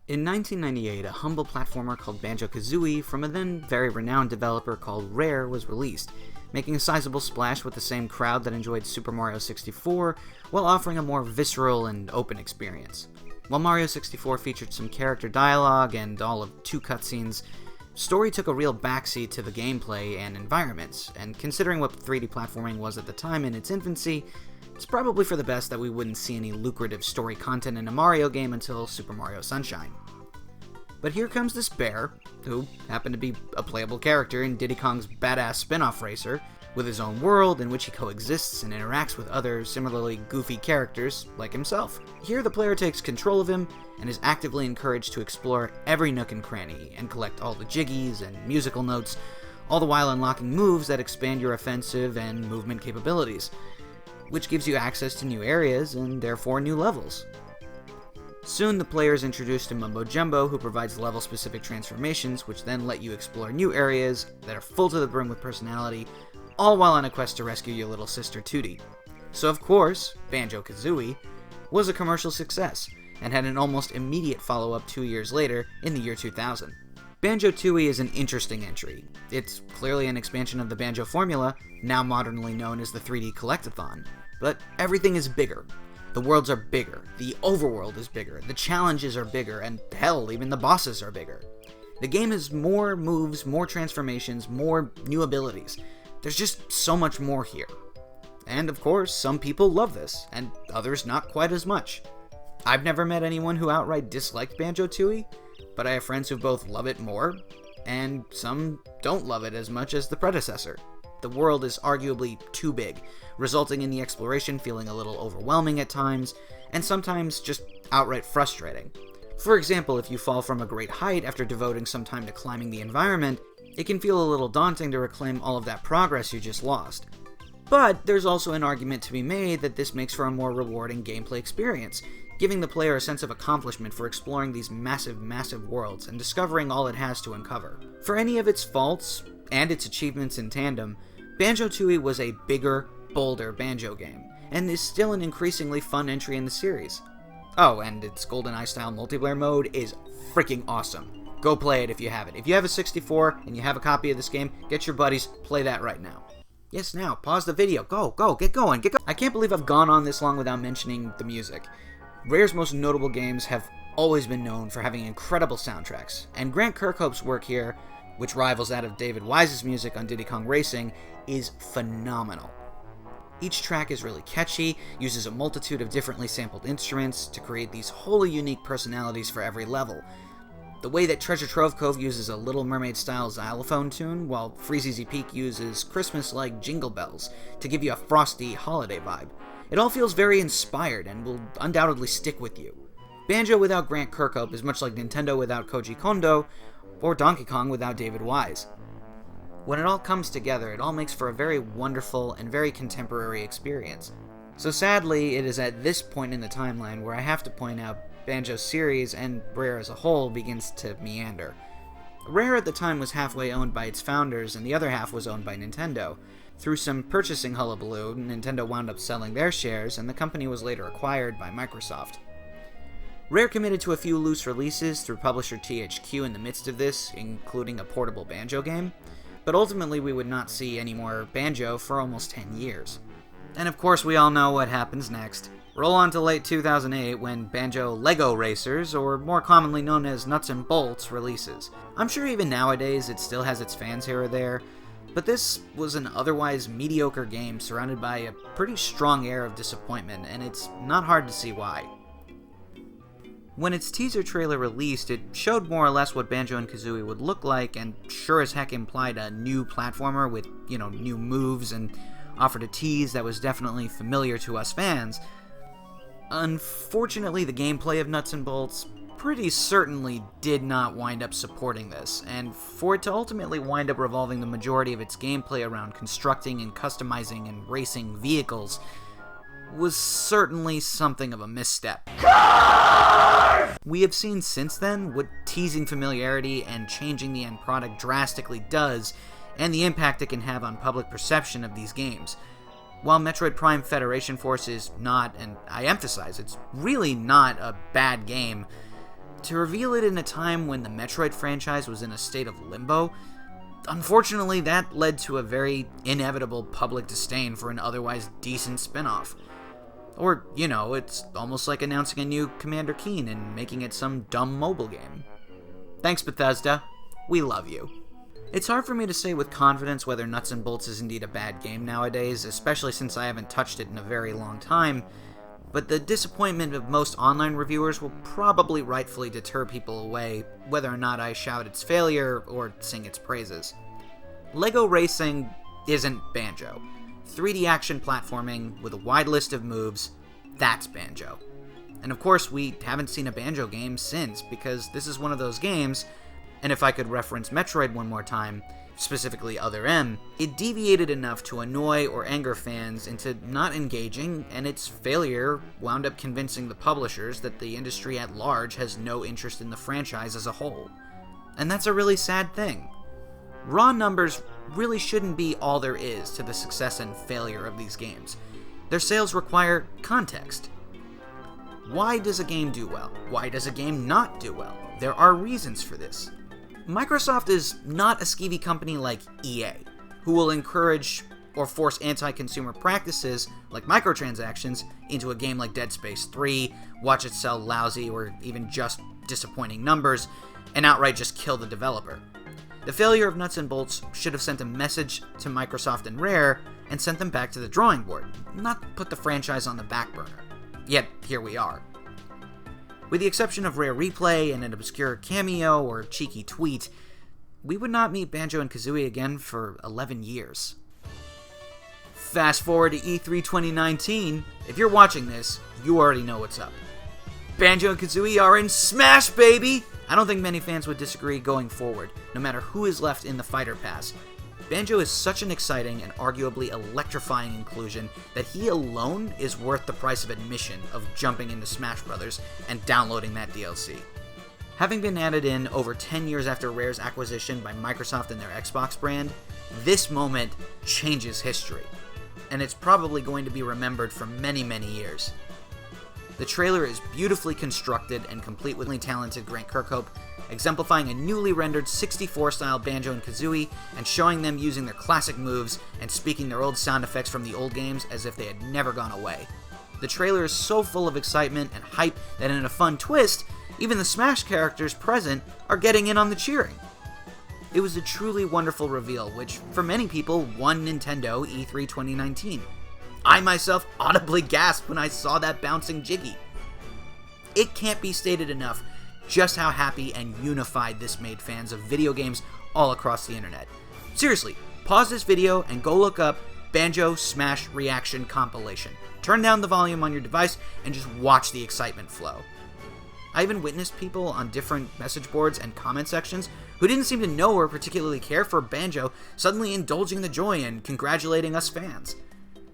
In 1998, a humble platformer called Banjo-Kazooie from a then very renowned developer called Rare was released, making a sizable splash with the same crowd that enjoyed Super Mario 64, while offering a more visceral and open experience. While Mario 64 featured some character dialogue and all of 2 cutscenes, story took a real backseat to the gameplay and environments, and considering what 3D platforming was at the time in its infancy, it's probably for the best that we wouldn't see any lucrative story content in a Mario game until Super Mario Sunshine. But here comes this bear, who happened to be a playable character in Diddy Kong's badass spin-off racer, with his own world in which he coexists and interacts with other similarly goofy characters like himself. Here the player takes control of him and is actively encouraged to explore every nook and cranny and collect all the jiggies and musical notes, all the while unlocking moves that expand your offensive and movement capabilities, which gives you access to new areas and therefore new levels. Soon the player is introduced to Mumbo Jumbo, who provides level-specific transformations which then let you explore new areas that are full to the brim with personality, all while on a quest to rescue your little sister Tootie. So of course, Banjo-Kazooie was a commercial success, and had an almost immediate follow-up 2 years later in the year 2000. Banjo-Tooie is an interesting entry. It's clearly an expansion of the Banjo formula, now modernly known as the 3D Collectathon, but everything is bigger. The worlds are bigger, the overworld is bigger, the challenges are bigger, and hell, even the bosses are bigger. The game has more moves, more transformations, more new abilities. There's just so much more here. And of course, some people love this, and others not quite as much. I've never met anyone who outright disliked Banjo-Tooie, but I have friends who both love it more, and some don't love it as much as the predecessor. The world is arguably too big, resulting in the exploration feeling a little overwhelming at times, and sometimes just outright frustrating. For example, if you fall from a great height after devoting some time to climbing the environment, it can feel a little daunting to reclaim all of that progress you just lost. But there's also an argument to be made that this makes for a more rewarding gameplay experience, giving the player a sense of accomplishment for exploring these massive worlds and discovering all it has to uncover. For any of its faults, and its achievements in tandem, Banjo-Tooie was a bigger, bolder Banjo game, and is still an increasingly fun entry in the series. Oh, and its GoldenEye-style multiplayer mode is freaking awesome. Go play it if you have it. If you have a 64 and you have a copy of this game, get your buddies, play that right now. Yes, now, pause the video. Go, get going. I can't believe I've gone on this long without mentioning the music. Rare's most notable games have always been known for having incredible soundtracks, and Grant Kirkhope's work here, which rivals that of David Wise's music on Diddy Kong Racing, is phenomenal. Each track is really catchy, uses a multitude of differently sampled instruments to create these wholly unique personalities for every level. The way that Treasure Trove Cove uses a Little Mermaid-style xylophone tune, while Freezeezy Peak uses Christmas-like jingle bells to give you a frosty holiday vibe. It all feels very inspired and will undoubtedly stick with you. Banjo without Grant Kirkhope is much like Nintendo without Koji Kondo, or Donkey Kong without David Wise. When it all comes together, it all makes for a very wonderful and very contemporary experience. So sadly, it is at this point in the timeline where I have to point out Banjo's series, and Rare as a whole, begins to meander. Rare at the time was halfway owned by its founders, and the other half was owned by Nintendo. Through some purchasing hullabaloo, Nintendo wound up selling their shares, and the company was later acquired by Microsoft. Rare committed to a few loose releases through publisher THQ in the midst of this, including a portable Banjo game, but ultimately we would not see any more Banjo for almost 10 years. And of course we all know what happens next. Roll on to late 2008 when Banjo Lego Racers, or more commonly known as Nuts and Bolts, releases. I'm sure even nowadays it still has its fans here or there, but this was an otherwise mediocre game surrounded by a pretty strong air of disappointment, and it's not hard to see why. When its teaser trailer released, it showed more or less what Banjo and Kazooie would look like, and sure as heck implied a new platformer with, new moves, and offered a tease that was definitely familiar to us fans. Unfortunately, the gameplay of Nuts and Bolts pretty certainly did not wind up supporting this, and for it to ultimately wind up revolving the majority of its gameplay around constructing and customizing and racing vehicles was certainly something of a misstep. We have seen since then what teasing familiarity and changing the end product drastically does, and the impact it can have on public perception of these games. While Metroid Prime Federation Force is not, and I emphasize, it's really not a bad game, to reveal it in a time when the Metroid franchise was in a state of limbo, unfortunately that led to a very inevitable public disdain for an otherwise decent spin-off. Or, it's almost like announcing a new Commander Keen and making it some dumb mobile game. Thanks, Bethesda. We love you. It's hard for me to say with confidence whether Nuts and Bolts is indeed a bad game nowadays, especially since I haven't touched it in a very long time, but the disappointment of most online reviewers will probably rightfully deter people away, whether or not I shout its failure or sing its praises. LEGO Racing isn't Banjo. 3D action platforming with a wide list of moves, that's Banjo. And of course, we haven't seen a Banjo game since, because this is one of those games, and if I could reference Metroid one more time, specifically Other M, it deviated enough to annoy or anger fans into not engaging, and its failure wound up convincing the publishers that the industry at large has no interest in the franchise as a whole. And that's a really sad thing. Raw numbers really shouldn't be all there is to the success and failure of these games. Their sales require context. Why does a game do well? Why does a game not do well? There are reasons for this. Microsoft is not a skeevy company like EA, who will encourage or force anti-consumer practices like microtransactions into a game like Dead Space 3, watch it sell lousy or even just disappointing numbers, and outright just kill the developer. The failure of Nuts and Bolts should have sent a message to Microsoft and Rare and sent them back to the drawing board, not put the franchise on the back burner. Yet, here we are. With the exception of Rare Replay and an obscure cameo or cheeky tweet, we would not meet Banjo and Kazooie again for 11 years. Fast forward to E3 2019, if you're watching this, you already know what's up. Banjo and Kazooie are in Smash, baby! I don't think many fans would disagree going forward, no matter who is left in the Fighter Pass. Banjo is such an exciting and arguably electrifying inclusion that he alone is worth the price of admission of jumping into Smash Bros. And downloading that DLC. Having been added in over 10 years after Rare's acquisition by Microsoft and their Xbox brand, this moment changes history, and it's probably going to be remembered for many, many years. The trailer is beautifully constructed and complete with talented Grant Kirkhope, exemplifying a newly rendered 64-style Banjo and Kazooie and showing them using their classic moves and speaking their old sound effects from the old games as if they had never gone away. The trailer is so full of excitement and hype that in a fun twist, even the Smash characters present are getting in on the cheering. It was a truly wonderful reveal, which for many people won Nintendo E3 2019. I myself audibly gasped when I saw that bouncing Jiggy. It can't be stated enough just how happy and unified this made fans of video games all across the internet. Seriously, pause this video and go look up Banjo Smash Reaction Compilation. Turn down the volume on your device and just watch the excitement flow. I even witnessed people on different message boards and comment sections who didn't seem to know or particularly care for Banjo suddenly indulging the joy and congratulating us fans.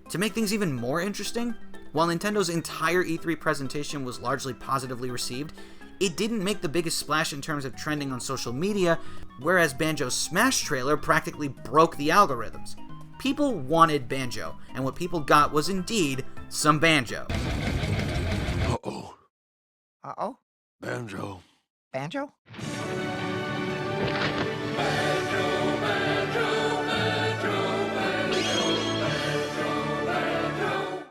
To make things even more interesting, while Nintendo's entire E3 presentation was largely positively received, it didn't make the biggest splash in terms of trending on social media, whereas Banjo's Smash trailer practically broke the algorithms. People wanted Banjo, and what people got was indeed some Banjo. Uh-oh. Uh-oh? Banjo. Banjo?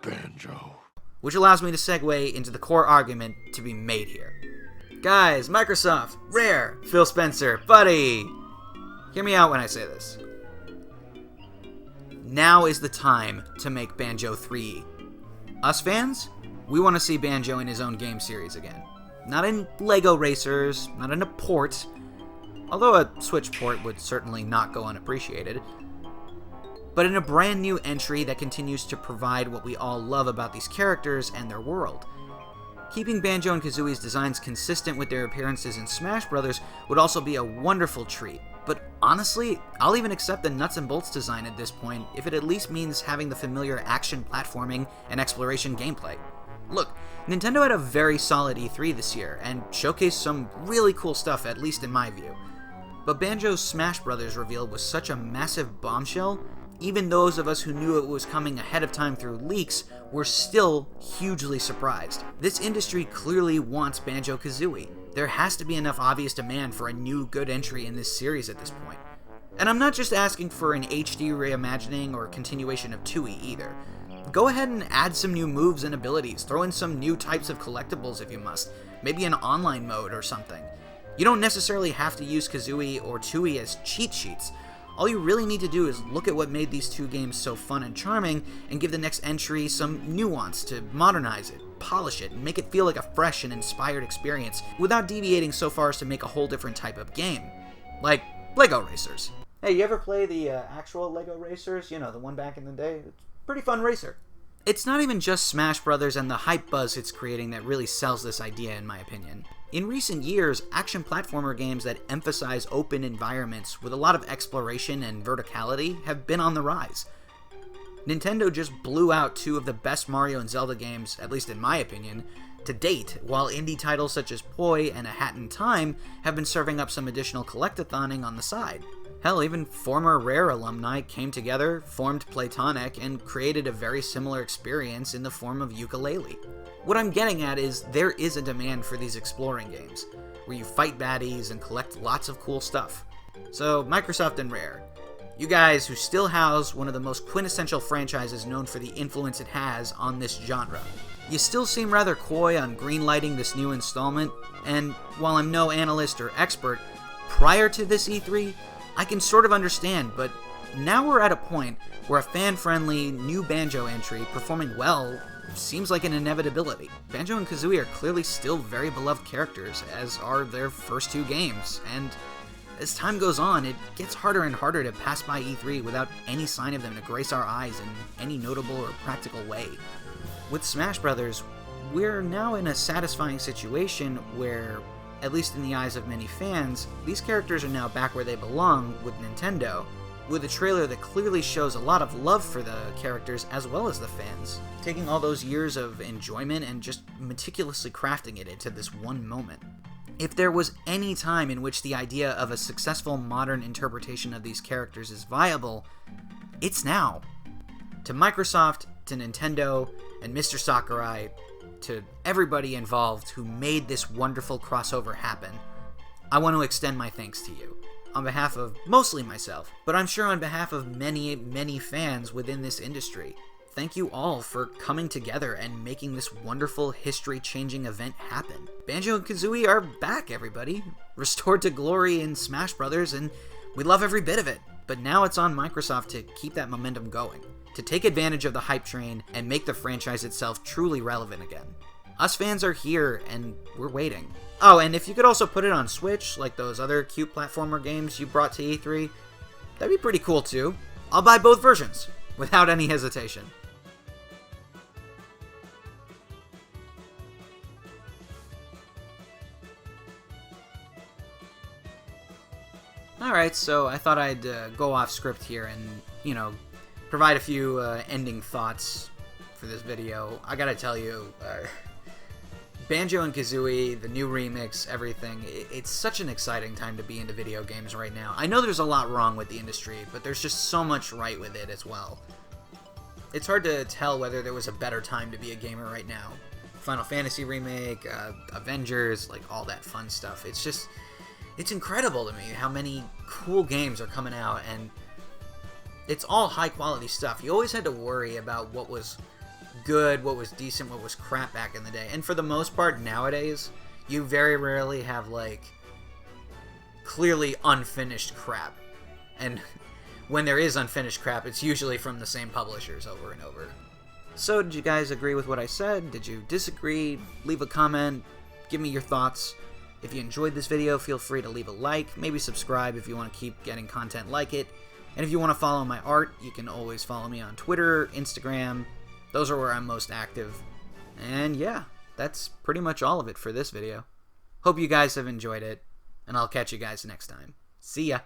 Banjo. Which allows me to segue into the core argument to be made here. Guys, Microsoft, Rare, Phil Spencer, buddy! Hear me out when I say this. Now is the time to make Banjo 3. Us fans, we want to see Banjo in his own game series again. Not in LEGO Racers, not in a port, although a Switch port would certainly not go unappreciated, but in a brand new entry that continues to provide what we all love about these characters and their world. Keeping Banjo and Kazooie's designs consistent with their appearances in Smash Bros. Would also be a wonderful treat, but honestly, I'll even accept the Nuts and Bolts design at this point if it at least means having the familiar action platforming and exploration gameplay. Look, Nintendo had a very solid E3 this year, and showcased some really cool stuff, at least in my view. But Banjo's Smash Bros. Reveal was such a massive bombshell, even those of us who knew it was coming ahead of time through leaks were still hugely surprised. This industry clearly wants Banjo-Kazooie. there has to be enough obvious demand for a new good entry in this series at this point. And I'm not just asking for an HD reimagining or continuation of 2E either. Go ahead and add some new moves and abilities, throw in some new types of collectibles if you must, maybe an online mode or something. You don't necessarily have to use Kazooie or 2E as cheat sheets. All you really need to do is look at what made these two games so fun and charming, and give the next entry some nuance to modernize it, polish it, and make it feel like a fresh and inspired experience, without deviating so far as to make a whole different type of game. Like Lego Racers. Hey, you ever play the actual Lego Racers? You know, the one back in the day? It's a pretty fun racer. It's not even just Smash Brothers and the hype buzz it's creating that really sells this idea, in my opinion. In recent years, action platformer games that emphasize open environments with a lot of exploration and verticality have been on the rise. Nintendo just blew out two of the best Mario and Zelda games, at least in my opinion, to date, while indie titles such as Poi and A Hat in Time have been serving up some additional collectathoning on the side. Hell, even former Rare alumni came together, formed Playtonic, and created a very similar experience in the form of Yooka-Laylee. What I'm getting at is there is a demand for these exploring games, where you fight baddies and collect lots of cool stuff. So, Microsoft and Rare, you guys who still house one of the most quintessential franchises known for the influence it has on this genre. You still seem rather coy on greenlighting this new installment, and while I'm no analyst or expert, prior to this E3, I can sort of understand, but now we're at a point where a fan-friendly new Banjo entry performing well seems like an inevitability. Banjo and Kazooie are clearly still very beloved characters, as are their first two games, and as time goes on, it gets harder and harder to pass by E3 without any sign of them to grace our eyes in any notable or practical way. With Smash Brothers, we're now in a satisfying situation where, at least in the eyes of many fans, these characters are now back where they belong with Nintendo, with a trailer that clearly shows a lot of love for the characters as well as the fans, taking all those years of enjoyment and just meticulously crafting it into this one moment. If there was any time in which the idea of a successful modern interpretation of these characters is viable, it's now. To Microsoft, to Nintendo, and Mr. Sakurai, to everybody involved who made this wonderful crossover happen, I want to extend my thanks to you. On behalf of mostly myself, but I'm sure on behalf of many, many fans within this industry. Thank you all for coming together and making this wonderful history-changing event happen. Banjo and Kazooie are back, everybody. Restored to glory in Smash Brothers, and we love every bit of it. But now it's on Microsoft to keep that momentum going, to take advantage of the hype train and make the franchise itself truly relevant again. Us fans are here, and we're waiting. Oh, and if you could also put it on Switch, like those other cute platformer games you brought to E3, that'd be pretty cool too. I'll buy both versions, without any hesitation. Alright, so I thought I'd go off script here and, provide a few ending thoughts for this video. I gotta tell you, Banjo and Kazooie, the new remix, everything, it's such an exciting time to be into video games right now. I know there's a lot wrong with the industry, but there's just so much right with it as well. It's hard to tell whether there was a better time to be a gamer right now. Final Fantasy Remake, Avengers, like all that fun stuff. It's incredible to me how many cool games are coming out, and it's all high quality stuff. You always had to worry about what was good, what was decent, what was crap back in the day. And for the most part, nowadays, you very rarely have, like, clearly unfinished crap. And when there is unfinished crap, it's usually from the same publishers over and over. So, did you guys agree with what I said? Did you disagree? Leave a comment. Give me your thoughts. If you enjoyed this video, feel free to leave a like, maybe subscribe if you want to keep getting content like it. And if you want to follow my art, you can always follow me on Twitter, Instagram. Those are where I'm most active. And yeah, that's pretty much all of it for this video. Hope you guys have enjoyed it, and I'll catch you guys next time. See ya!